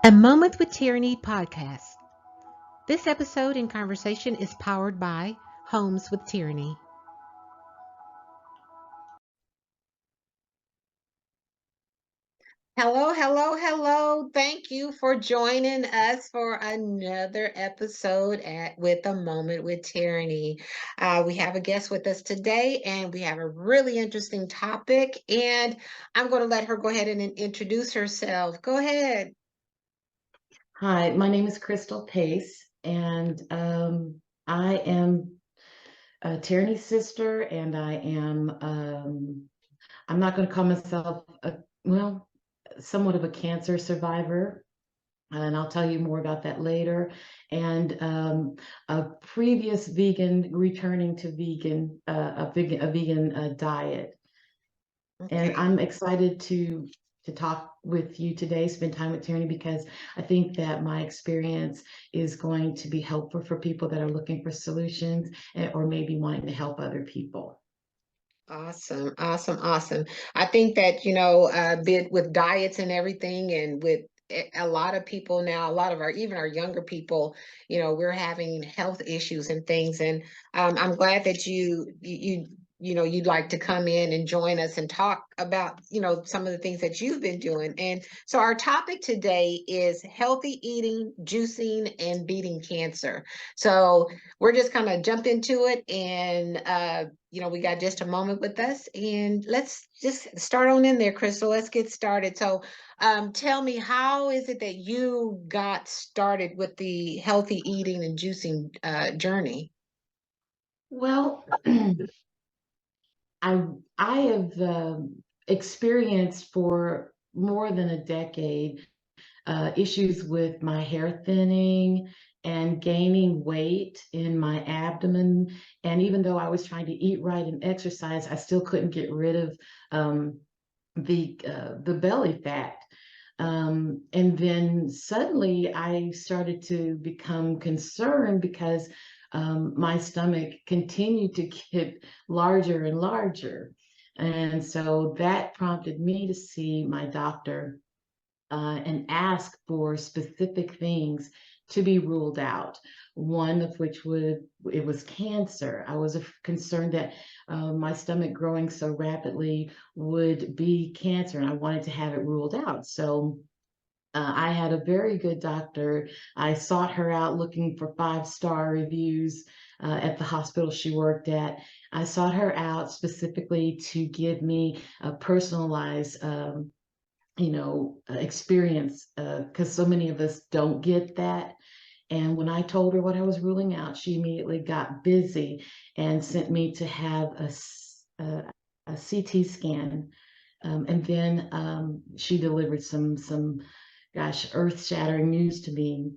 A Moment with Tyranny podcast. This episode and conversation is powered by Homes with Tyranny. Hello, hello, hello. Thank you for joining us for another episode with A Moment with Tyranny. We have a guest with us today, and we have a really interesting topic. And I'm going to let her go ahead and introduce herself. Go ahead. Hi, my name is Crystal Pace, and I am Tierney's sister, and I'm not going to call myself, well, somewhat of a cancer survivor, and I'll tell you more about that later, and a previous vegan returning to a vegan diet. And Okay. I'm excited to talk with you today, spend time with Tierney, because I think that my experience is going to be helpful for people that are looking for solutions or maybe wanting to help other people. Awesome, awesome, awesome. I think that, bit with diets and everything, and with a lot of people now, a lot of even our younger people, we're having health issues and things. And I'm glad that you'd like to come in and join us and talk about, some of the things that you've been doing. And so our topic today is healthy eating, juicing, and beating cancer. So we're just kind of jump into it, and we got just a moment with us, and let's just start on in there, Crystal. Let's get started. So tell me, how is it that you got started with the healthy eating and juicing journey? Well, I I have experienced for more than a decade issues with my hair thinning and gaining weight in my abdomen. And even though I was trying to eat right and exercise, I still couldn't get rid of um, the belly fat. And then suddenly I started to become concerned because my stomach continued to get larger and larger. And so that prompted me to see my doctor and ask for specific things to be ruled out. One of which it was cancer. I was concerned that my stomach growing so rapidly would be cancer, and I wanted to have it ruled out. So I had a very good doctor. I sought her out looking for five-star reviews at the hospital she worked at. I sought her out specifically to give me a personalized experience, because so many of us don't get that. And when I told her what I was ruling out, she immediately got busy and sent me to have a CT scan. And then she delivered some, gosh, earth-shattering news to me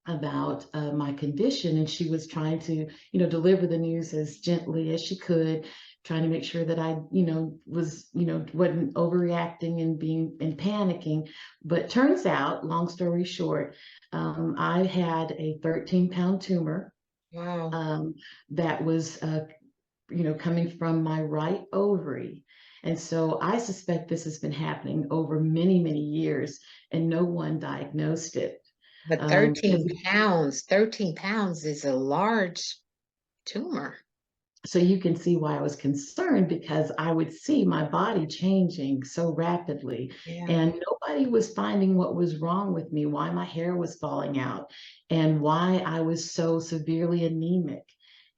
about my condition, and she was trying to deliver the news as gently as she could, trying to make sure that I was wasn't overreacting and being and panicking. But turns out, long story short, I had a 13-pound tumor Wow. um, that was coming from my right ovary. And so I suspect this has been happening over many, many years, and no one diagnosed it. But Because 13 pounds is a large tumor. so you can see why I was concerned, because I would see my body changing so rapidly, Yeah. and nobody was finding what was wrong with me, why my hair was falling out, and why I was so severely anemic.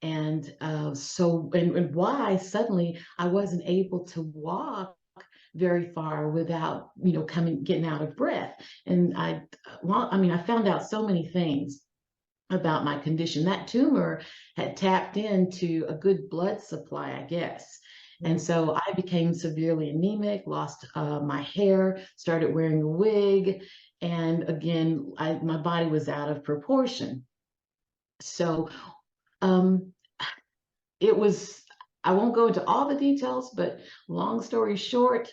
And and why suddenly I wasn't able to walk very far without, getting out of breath. And I found out so many things about my condition. That tumor had tapped into a good blood supply, I guess. And Mm. so I became severely anemic, lost my hair, started wearing a wig, and again, my body was out of proportion. So um, it was, I won't go into all the details, but long story short,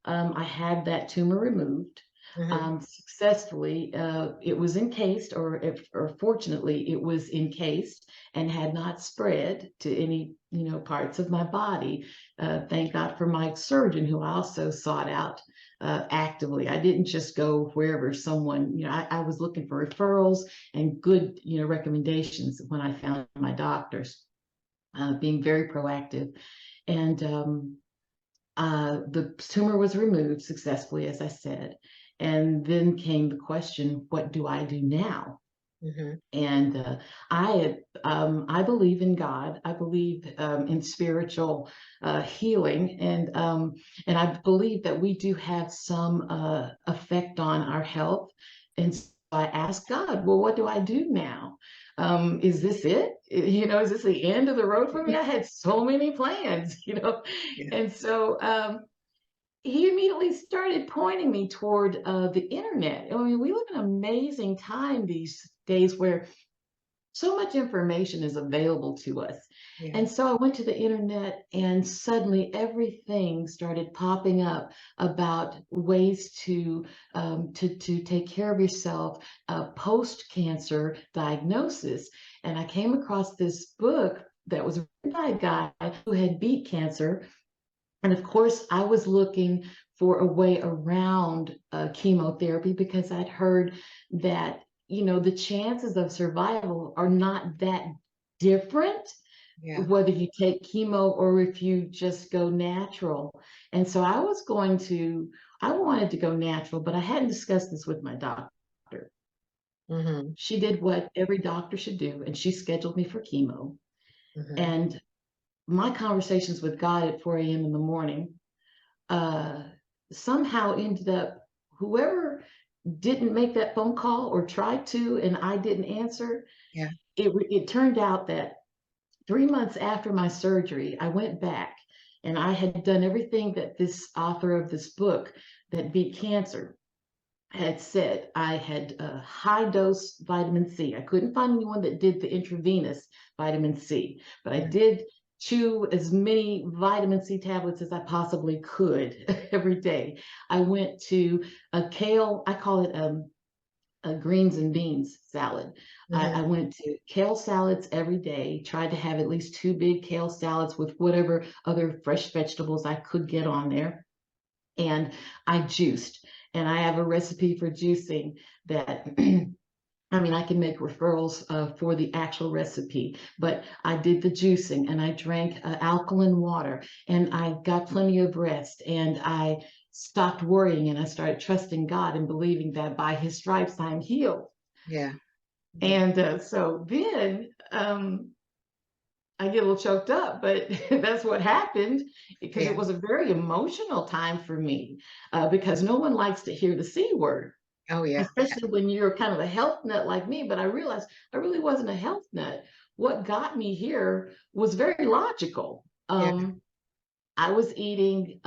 I had that tumor removed. Hmm. Successfully. It was encased, or fortunately, it was encased and had not spread to any, parts of my body. Thank God for my surgeon, who I also sought out actively. I didn't just go wherever someone, I was looking for referrals and good, recommendations when I found my doctors, being very proactive. And the tumor was removed successfully, as I said. And then came the question, what do I do now? Hmm. And I believe in God. I believe in spiritual healing, and I believe that we do have some effect on our health. And so I asked God, well, what do I do now? Is this it? Is this the end of the road for me? I had so many plans, Yeah. and so he immediately started pointing me toward the internet. I mean, we live in an amazing time these days where so much information is available to us. Yeah. And so I went to the internet, and suddenly everything started popping up about ways to take care of yourself post cancer diagnosis. And I came across this book that was written by a guy who had beat cancer, and of course, I was looking for a way around chemotherapy, because I'd heard that, the chances of survival are not that different, Yeah. whether you take chemo or if you just go natural. And so I wanted to go natural, but I hadn't discussed this with my doctor. Hmm. She did what every doctor should do, and she scheduled me for chemo. Hmm. And my conversations with God at 4 a.m. in the morning uh, somehow ended up, whoever didn't make that phone call or tried to, and I didn't answer, Yeah. it turned out that 3 months after my surgery, I went back and I had done everything that this author of this book that beat cancer had said. I had high dose vitamin C. I couldn't find anyone that did the intravenous vitamin C, but I Hmm. did chew as many vitamin C tablets as I possibly could every day. I went to a kale, I call it a greens and beans salad. I Hmm. went to kale salads every day, tried to have at least two big kale salads with whatever other fresh vegetables I could get on there. And I juiced. And I have a recipe for juicing that I mean, I can make referrals for the actual recipe, but I did the juicing and I drank alkaline water and I got plenty of rest and I stopped worrying and I started trusting God and believing that by his stripes I'm healed. Yeah. Yeah. And so then I get a little choked up, but that's what happened, because it Yeah. was a very emotional time for me, because no one likes to hear the C word, Oh, yeah. especially when you're kind of a health nut like me. But I realized I really wasn't a health nut. What got me here was very logical. Yeah. I was eating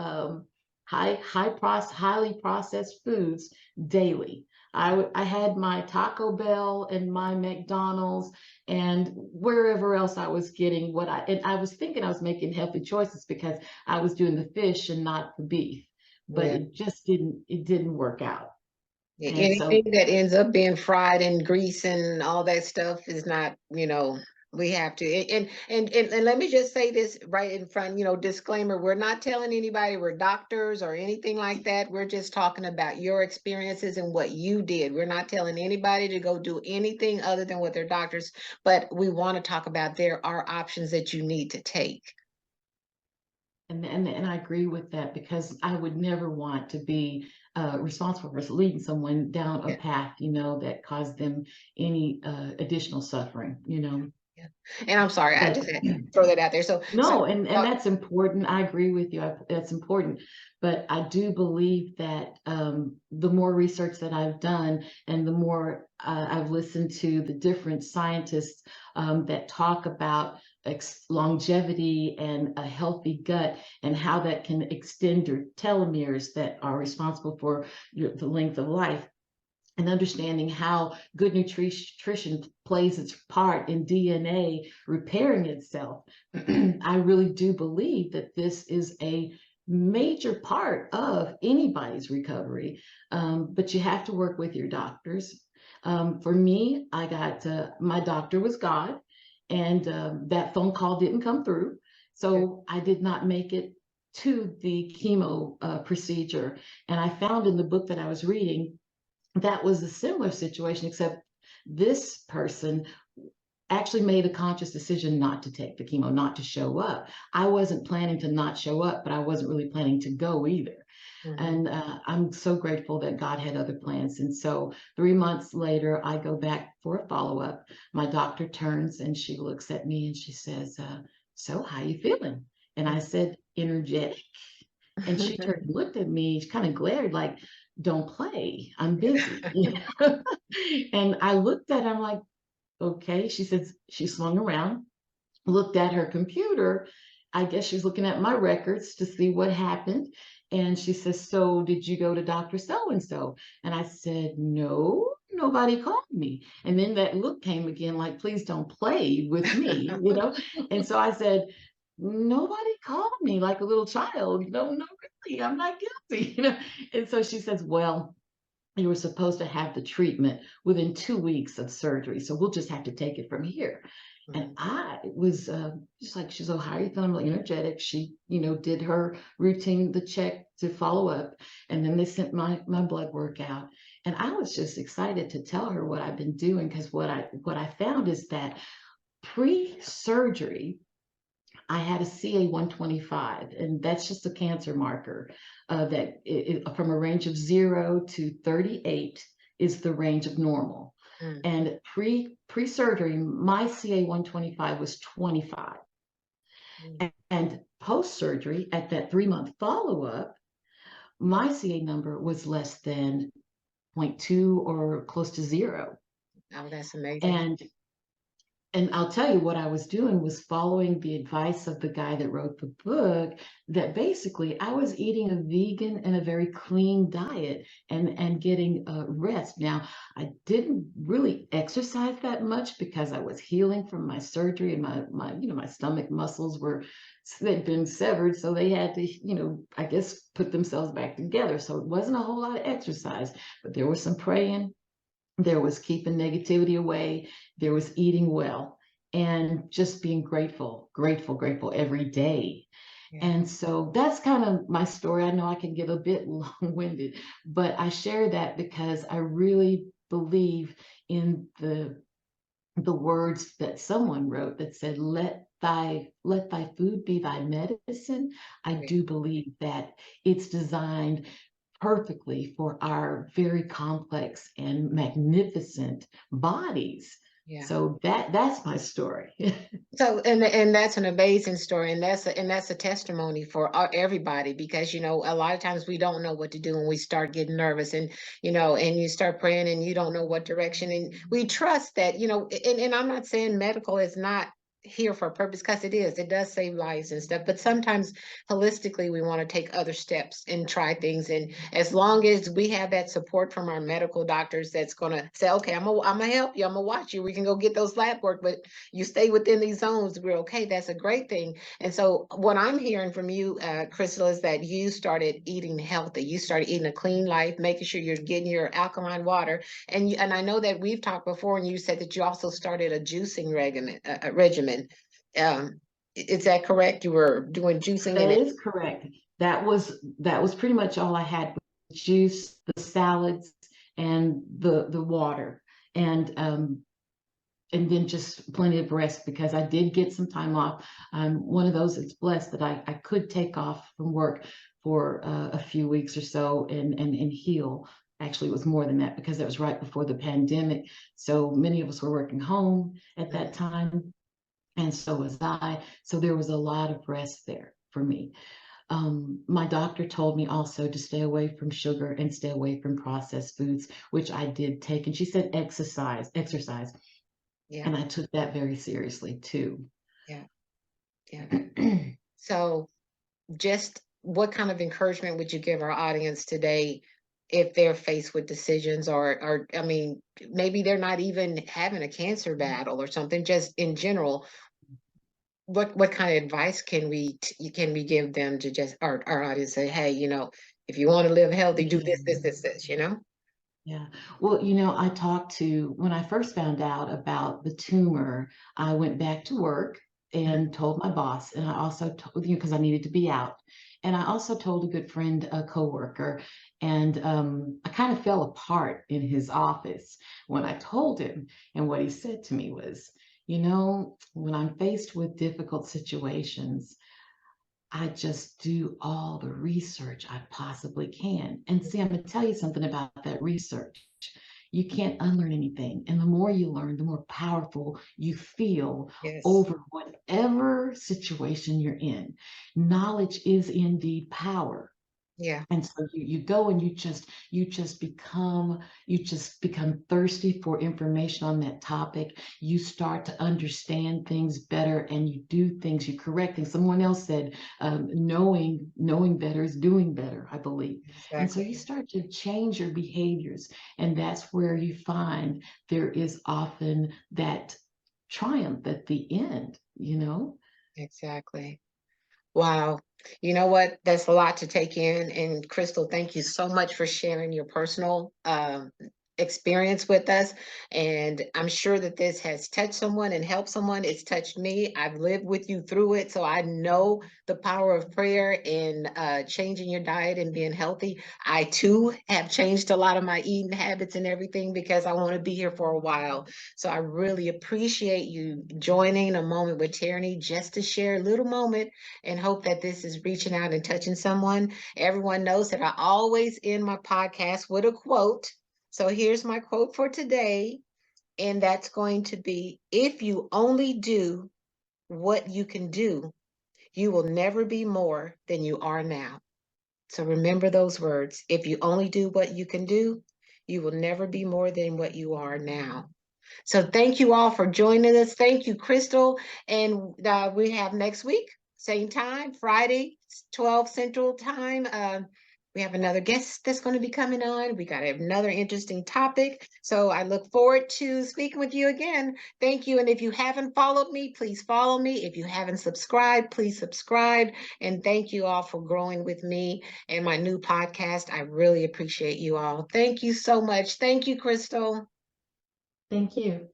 highly processed foods daily. I had my Taco Bell and my McDonald's and wherever else I was getting and I was thinking I was making healthy choices because I was doing the fish and not the beef, but Yeah. it didn't work out. And so, Anything that ends up being fried in grease and all that stuff is not, we have to. And let me just say this right in front, disclaimer, we're not telling anybody we're doctors or anything like that. We're just talking about your experiences and what you did. We're not telling anybody to go do anything other than what their doctors, but we want to talk about there are options that you need to take. and I agree with that, because I would never want to be responsible for leading someone down a Yeah. path, that caused them any additional suffering, Yeah. And I'm sorry, I But just had to throw that out there. So no, and uh, that's important. I agree with you. That's important. But I do believe that the more research that I've done and the more I've listened to the different scientists that talk about longevity and a healthy gut and how that can extend your telomeres that are responsible for the length of life, and understanding how good nutrition plays its part in DNA repairing itself, I really do believe that this is a major part of anybody's recovery. But you have to work with your doctors. For me, I got my doctor was God, and that phone call didn't come through. So I did not make it to the chemo procedure. And I found in the book that I was reading that was a similar situation, except this person actually made a conscious decision not to take the chemo, not to show up. I wasn't planning to not show up, but I wasn't really planning to go either. Mhm. And I'm so grateful that God had other plans. And so 3 months later, I go back for a follow up. My doctor turns and she looks at me and she says, "So, how you feeling?" And I said, "Energetic." And she turned and looked at me, she kind of glared like, "Don't play, I'm busy." And I looked at her, I'm like, "Okay." She says, she swung around, looked at her computer. I guess she's looking at my records to see what happened. And she says, "So did you go to Dr. So and so?" And I said, "No, nobody called me." And then that look came again, like, "Please don't play with me, you know?" And so I said, "Nobody called me," like a little child, "No, really, I'm not guilty." And so she says, "Well, you were supposed to have the treatment within 2 weeks of surgery. So we'll just have to take it from here." And Mhm. I was just like, she's, "Oh, how are you feeling?" I'm like, "Energetic." She, did her routine, the check to follow up. And then they sent my blood work out. And I was just excited to tell her what I've been doing, because what I found is that pre-surgery, I had a CA 125, and that's just a cancer marker that from a range of 0 to 38 is the range of normal. Mhm. And pre-surgery, my CA 125 was 25. And post-surgery, at that 3 month follow-up, my CA number was less than zero point 0.2 or close to zero. Oh, that's amazing. And I'll tell you what I was doing was following the advice of the guy that wrote the book, that basically I was eating a vegan and a very clean diet, and getting rest. Now, I didn't really exercise that much because I was healing from my surgery, and my stomach muscles they'd been severed, so they had to, I guess, put themselves back together. So it wasn't a whole lot of exercise, but there was some praying, there was keeping negativity away, there was eating well, and just being grateful, grateful, grateful every day. Yeah. And so that's kind of my story. I know I can get a bit long-winded, but I share that because I really believe in the words that someone wrote that said, let thy food be thy medicine. I Yeah. do believe that it's designed perfectly for our very complex and magnificent bodies. Yeah. So that's my story. So, and that's an amazing story, and that's a testimony for everybody, because a lot of times we don't know what to do when we start getting nervous, and and you start praying and you don't know what direction, and we trust that and I'm not saying medical is not here for a purpose, because it does save lives and stuff, but sometimes holistically we want to take other steps and try things, and as long as we have that support from our medical doctors that's going to say, "Okay, I'm gonna help you, I'm gonna watch you, we can go get those lab work, but you stay within these zones, we're okay." That's a great thing. And so what I'm hearing from you, Crystal, is that you started eating healthy. You started eating a clean life, making sure you're getting your alkaline water. And I know that we've talked before, and you said that you also started a juicing regimen. Um, is that correct? You were doing juicing That and it. is correct. That was pretty much all I had: juice, the salads, and the water. And then just plenty of rest, because I did get some time off. I'm one of those that's blessed that I could take off from work for a few weeks or so, and heal. Actually, it was more than that, because it was right before the pandemic. So many of us were working home at that Mhm. time, and so was I. So there was a lot of rest there for me. My doctor told me also to stay away from sugar and stay away from processed foods, which I did take. And she said exercise, exercise. Yeah, And I took that very seriously too. yeah, yeah. So just what kind of encouragement would you give our audience today if they're faced with decisions, or I mean, maybe they're not even having a cancer battle or something, just in general, what kind of advice can we give them to just our audience say, hey, if you want to live healthy, do this, this, this, this, Yeah. Well, I talked to, when I first found out about the tumor, I went back to work Mhm. and told my boss. And I also told, because I needed to be out. And I also told a good friend, a coworker, and I kind of fell apart in his office when I told him. And what he said to me was, when I'm faced with difficult situations, I just do all the research I possibly can. And see, I'm going to tell you something about that research. You can't unlearn anything. And the more you learn, the more powerful you feel Yes. over whatever situation you're in. Knowledge is indeed power. Yeah. And so you go and you just become thirsty for information on that topic. You start to understand things better, and you do things, you correct things. Someone else said, knowing better is doing better, I believe. And so you Exactly. start to change your behaviors, and that's where you find there is often that triumph at the end. Exactly. Wow. You know what? That's a lot to take in. And Crystal, thank you so much for sharing your personal experience with us. And I'm sure that this has touched someone and helped someone. It's touched me. I've lived with you through it. So I know the power of prayer in changing your diet and being healthy. I too have changed a lot of my eating habits and everything because I want to be here for a while. So I really appreciate you joining a moment with Tyranny just to share a little moment and hope that this is reaching out and touching someone. Everyone knows that I always end my podcast with a quote. So here's my quote for today, and that's going to be, if you only do what you can do, you will never be more than you are now. So remember those words. If you only do what you can do, you will never be more than what you are now. So thank you all for joining us. Thank you, Crystal. And we have next week, same time, Friday, 12 Central Time. We have another guest that's going to be coming on. We got another interesting topic. So I look forward to speaking with you again. Thank you. And if you haven't followed me, please follow me. If you haven't subscribed, please subscribe. And thank you all for growing with me and my new podcast. I really appreciate you all. Thank you so much. Thank you, Crystal. Thank you.